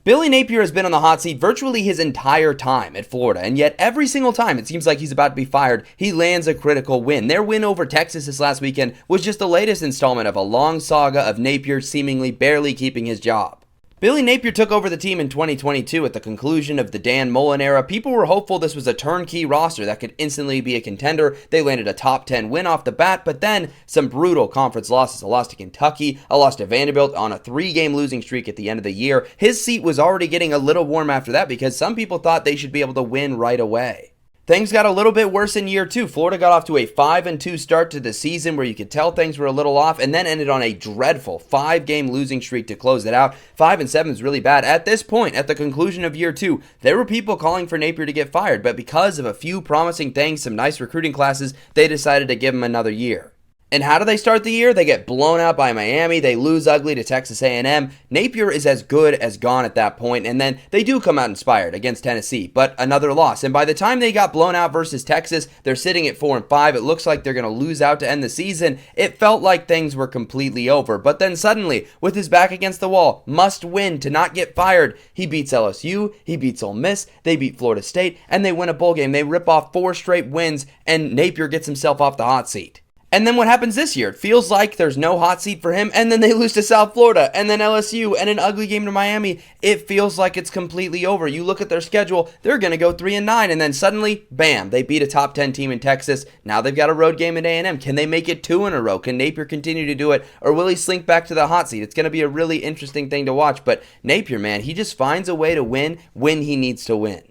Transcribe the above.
Billy Napier has been on the hot seat virtually his entire time at Florida, and yet every single time it seems like he's about to be fired, he lands a critical win. Their win over Texas this last weekend was just the latest installment of a long saga of Napier seemingly barely keeping his job. Billy Napier took over the team in 2022 at the conclusion of the Dan Mullen era. People were hopeful this was a turnkey roster that could instantly be a contender. They landed a top 10 win off the bat, but then some brutal conference losses. A loss to Kentucky, a loss to Vanderbilt on a 3-game losing streak at the end of the year. His seat was already getting a little warm after that because some people thought they should be able to win right away. Things got a little bit worse in year 2. Florida got off to a 5-2 start to the season where you could tell things were a little off, and then ended on a dreadful 5-game losing streak to close it out. 5-7 is really bad. At this point, at the conclusion of year 2, there were people calling for Napier to get fired, but because of a few promising things, some nice recruiting classes, they decided to give him another year. And how do they start the year? They get blown out by Miami. They lose ugly to Texas A&M. Napier is as good as gone at that point, and then they do come out inspired against Tennessee, but another loss. And by the time they got blown out versus Texas, they're sitting at 4-5. It looks like they're going to lose out to end the season. It felt like things were completely over. But then suddenly, with his back against the wall, must win to not get fired. He beats LSU, he beats Ole Miss, they beat Florida State, and they win a bowl game. They rip off 4 straight wins, and Napier gets himself off the hot seat. And then what happens this year? It feels like there's no hot seat for him, and then they lose to South Florida, and then LSU, and an ugly game to Miami. It feels like it's completely over. You look at their schedule, they're going to go 3-9, and then suddenly, bam, they beat a top 10 team in Texas. Now they've got a road game at A&M. Can they make it 2 in a row? Can Napier continue to do it, or will he slink back to the hot seat? It's going to be a really interesting thing to watch, but Napier, man, he just finds a way to win when he needs to win.